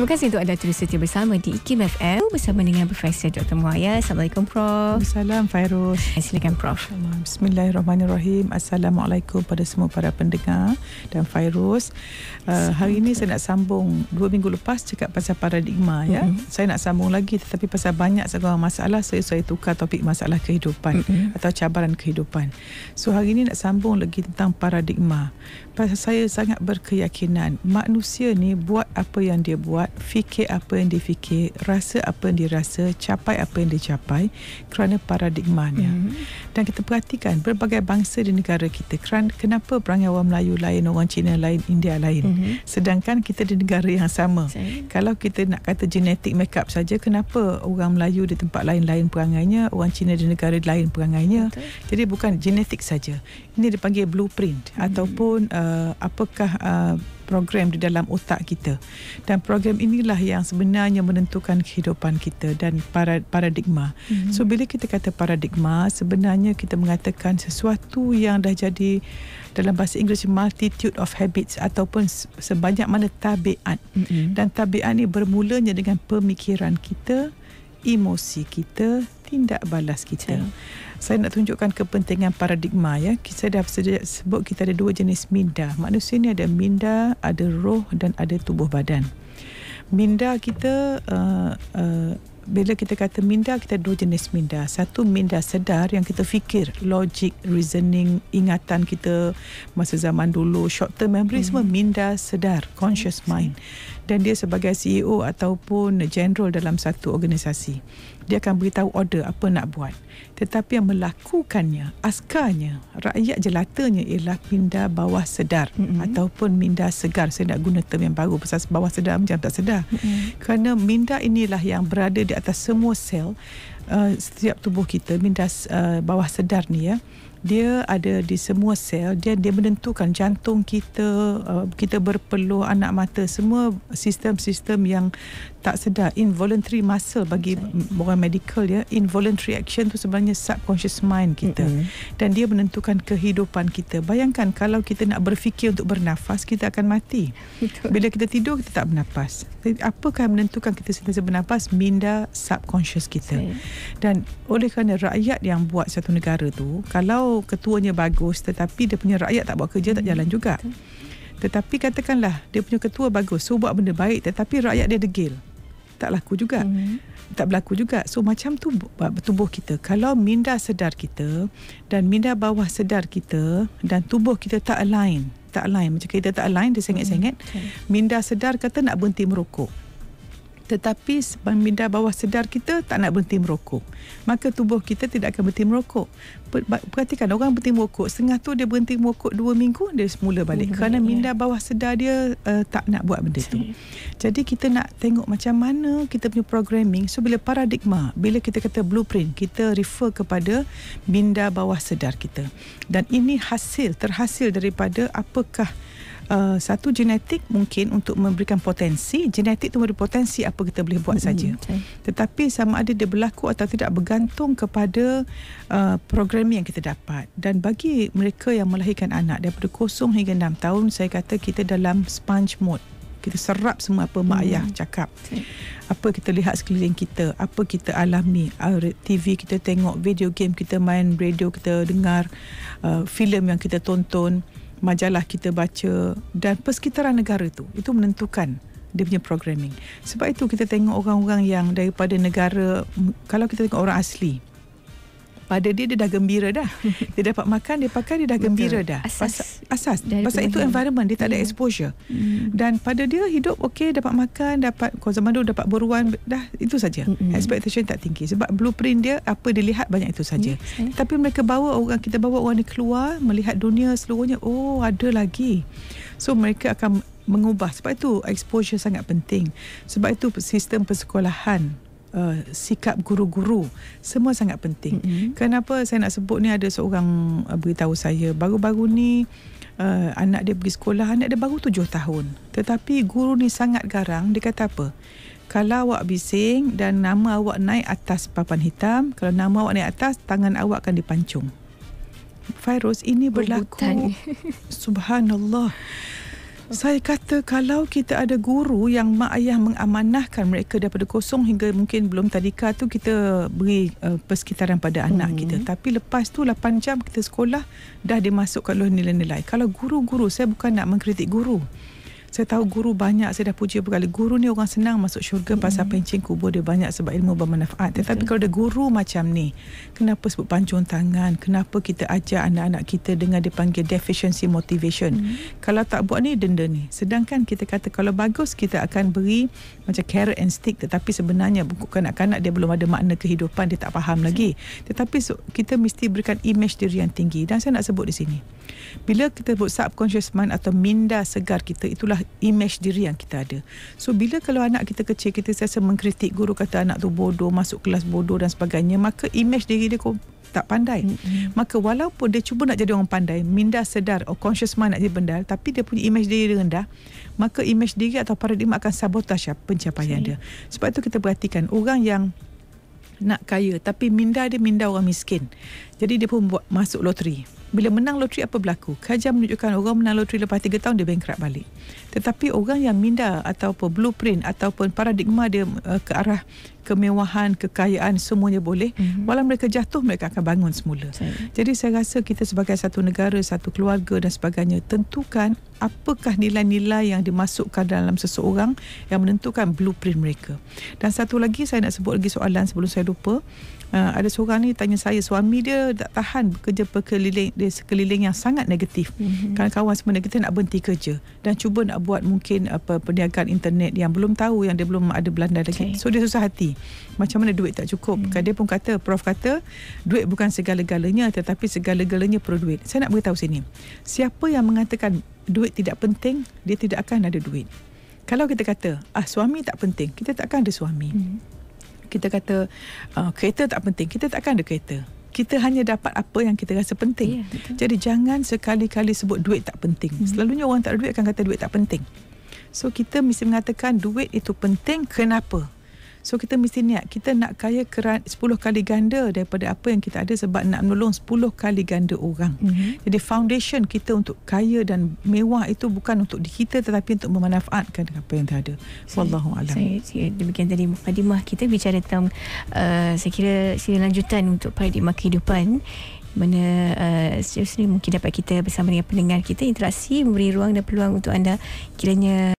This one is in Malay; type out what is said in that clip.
Terima kasih untuk anda terus setia bersama di IKIM FM bersama dengan Profesor Dr. Muaya. Assalamualaikum Prof. Assalamualaikum Fairuz. Silakan Prof. Bismillahirrahmanirrahim. Assalamualaikum pada semua para pendengar dan Fairuz. Hari ini saya nak sambung 2 minggu lepas cakap pasal paradigma ya. Saya nak sambung lagi tetapi pasal banyak sekarang masalah saya tukar topik masalah kehidupan atau cabaran kehidupan. So hari ini nak sambung lagi tentang paradigma. Pasal saya sangat berkeyakinan manusia ni buat apa yang dia buat, fikir apa yang dia fikir, rasa apa yang dia rasa, capai apa yang dia capai kerana paradigmanya. Dan kita perhatikan berbagai bangsa di negara kita, kenapa perangai orang Melayu lain, orang Cina lain, India lain, sedangkan kita di negara yang sama. Kalau kita nak kata genetik make-up saja, kenapa orang Melayu di tempat lain-lain perangainya, orang Cina di negara lain perangainya. Jadi bukan genetik saja, ini dipanggil blueprint ataupun apakah program di dalam otak kita, dan program inilah yang sebenarnya menentukan kehidupan kita dan paradigma. So bila kita kata paradigma, sebenarnya kita mengatakan sesuatu yang dah jadi dalam bahasa Inggeris multitude of habits ataupun sebanyak mana tabiat. Dan tabiat ni bermulanya dengan pemikiran kita, emosi kita, tindak balas kita. Saya nak tunjukkan kepentingan paradigma ya. Saya dah sebut kita ada 2 jenis minda. Manusia ni ada minda, ada roh dan ada tubuh badan. Minda kita bila kita kata minda, kita ada 2 jenis minda. Satu minda sedar yang kita fikir, logic, reasoning, ingatan kita masa zaman dulu, short term memory, semua minda sedar, conscious mind. Dan dia sebagai CEO ataupun general dalam satu organisasi, dia akan beritahu order apa nak buat. Tetapi yang melakukannya, askarnya, rakyat jelatanya ialah minda bawah sedar ataupun minda segar. Saya nak guna term yang baru pasal bawah sedar macam tak sedar. Kerana minda inilah yang berada di atas semua sel setiap tubuh kita. Minda bawah sedar ni ya, dia ada di semua sel. Dia menentukan jantung kita, kita berpeluh, anak mata, semua sistem-sistem yang tak sedar, involuntary muscle bagi orang medical ya. Involuntary action tu sebenarnya subconscious mind kita. Dan dia menentukan kehidupan kita. Bayangkan kalau kita nak berfikir untuk bernafas, kita akan mati. Bila kita tidur, kita tak bernafas. Apakah yang menentukan kita sentiasa bernafas? Minda subconscious kita. Dan oleh kerana rakyat yang buat satu negara tu, kalau ketuanya bagus tetapi dia punya rakyat tak buat kerja, tak jalan juga. Tetapi katakanlah dia punya ketua bagus, so buat benda baik tetapi rakyat dia degil, tak laku juga. Tak berlaku juga. So macam tu tubuh kita. Kalau minda sedar kita dan minda bawah sedar kita dan tubuh kita tak align, macam kita tak align, dia sengit-sengit. Minda sedar kata nak berhenti merokok, tetapi minda bawah sedar kita tak nak berhenti merokok, maka tubuh kita tidak akan berhenti merokok. Perhatikan, orang berhenti merokok, setengah tu dia berhenti merokok 2 minggu, dia semula balik kerana minda bawah sedar dia tak nak buat benda tu. Jadi kita nak tengok macam mana kita punya programming. So bila paradigma, bila kita kata blueprint, kita refer kepada minda bawah sedar kita. Dan ini terhasil daripada apakah satu genetik mungkin untuk memberikan potensi. Genetik tu memberi potensi apa kita boleh buat saja. Tetapi sama ada dia berlaku atau tidak bergantung kepada programming yang kita dapat. Dan bagi mereka yang melahirkan anak daripada 0 hingga 6 tahun, saya kata kita dalam sponge mode. Kita serap semua apa mak ayah cakap. Apa kita lihat sekeliling kita, apa kita alami, TV kita tengok, video game kita main, radio kita dengar, filem yang kita tonton, majalah kita baca, dan persekitaran negara tu, itu menentukan dia punya programming. Sebab itu kita tengok orang-orang yang daripada negara, kalau kita tengok orang asli, pada dia dah gembira dah. Dia dapat makan, dia pakai, dia dah gembira dah. Asas. Pasal itu environment, dia tak ada exposure. Dan pada dia hidup okey, dapat makan, kalau zaman dulu dapat beruan, dah itu saja. Expectation tak tinggi. Sebab blueprint dia, apa dia lihat banyak itu saja. Tapi kita bawa orang ni keluar, melihat dunia seluruhnya, oh ada lagi. So mereka akan mengubah. Sebab itu exposure sangat penting. Sebab itu sistem persekolahan, sikap guru-guru semua sangat penting. Kenapa saya nak sebut ni, ada seorang beritahu saya baru-baru ni anak dia pergi sekolah, anak dia baru 7 tahun, tetapi guru ni sangat garang. Dia kata apa? Kalau awak bising dan nama awak naik atas papan hitam, kalau nama awak naik atas, tangan awak akan dipancung. Fairuz, ini berlaku. Subhanallah. Saya kata kalau kita ada guru yang mak ayah mengamanahkan mereka daripada kosong hingga mungkin belum tadika tu, kita beri persekitaran pada anak kita. Tapi lepas tu 8 jam kita sekolah, dah dimasukkan oleh nilai-nilai. Kalau guru-guru, saya bukan nak mengkritik guru. Saya tahu guru banyak, saya dah puja berkali. Guru ni orang senang masuk syurga pasal pencing kubur dia banyak sebab ilmu bermanfaat. Tetapi kalau ada guru macam ni, kenapa sebut pancung tangan? Kenapa kita ajar anak-anak kita dengan dipanggil deficiency motivation? Kalau tak buat ni, denda ni. Sedangkan kita kata kalau bagus, kita akan beri macam carrot and stick. Tetapi sebenarnya buku kanak-kanak dia belum ada makna kehidupan, dia tak faham lagi. Tetapi kita mesti berikan image diri yang tinggi. Dan saya nak sebut di sini, bila kita sebut subconscious mind atau minda segar kita, itulah image diri yang kita ada. So bila kalau anak kita kecil, kita sentiasa mengkritik guru, kata anak tu bodoh, masuk kelas bodoh dan sebagainya, maka image diri dia tak pandai. Maka walaupun dia cuba nak jadi orang pandai, minda sedar, conscious mind nak jadi bendal, tapi dia punya image diri rendah, maka image diri atau paradigma akan sabotage pencapaian dia. Sebab itu kita perhatikan orang yang nak kaya tapi minda dia minda orang miskin, jadi dia pun masuk loteri. Bila menang loteri, apa berlaku? Kajian menunjukkan orang menang loteri lepas 3 tahun dia bankrupt balik. Tetapi orang yang minda ataupun blueprint ataupun paradigma dia ke arah kemewahan, kekayaan, semuanya boleh. Walau mereka jatuh, mereka akan bangun semula. Jadi saya rasa kita sebagai satu negara, satu keluarga dan sebagainya, tentukan apakah nilai-nilai yang dimasukkan dalam seseorang yang menentukan blueprint mereka. Dan satu lagi, saya nak sebut lagi soalan sebelum saya lupa. Ada seorang ni tanya saya, suami dia tak tahan bekerja sekeliling yang sangat negatif. Kawan-kawan sebenarnya kita nak berhenti kerja dan cuba nak buat mungkin perniagaan internet yang belum tahu, yang dia belum ada belanda lagi. So dia susah hati. Macam mana duit tak cukup? Dia pun kata, Prof kata, duit bukan segala-galanya, tetapi segala-galanya perlu duit. Saya nak beritahu sini, siapa yang mengatakan duit tidak penting, dia tidak akan ada duit. Kalau kita kata, suami tak penting, kita tak akan ada suami. Kita kata kereta tak penting, kita tak akan ada kereta. Kita hanya dapat apa yang kita rasa penting. Jadi jangan sekali-kali sebut duit tak penting. Selalunya orang tak ada duit akan kata duit tak penting. So kita mesti mengatakan duit itu penting, kenapa? So kita mesti niat, kita nak kaya 10 kali ganda daripada apa yang kita ada, sebab nak menolong 10 kali ganda orang. Jadi foundation kita untuk kaya dan mewah itu bukan untuk kita, tetapi untuk memanfaatkan apa yang ada. Wallahu a'lam. Saya demikian tadi mukadimah kita bicara tentang saya kira lanjutan untuk paradigma kehidupan, mana seterusnya mungkin dapat kita bersama dengan pendengar kita interaksi, memberi ruang dan peluang untuk anda kiranya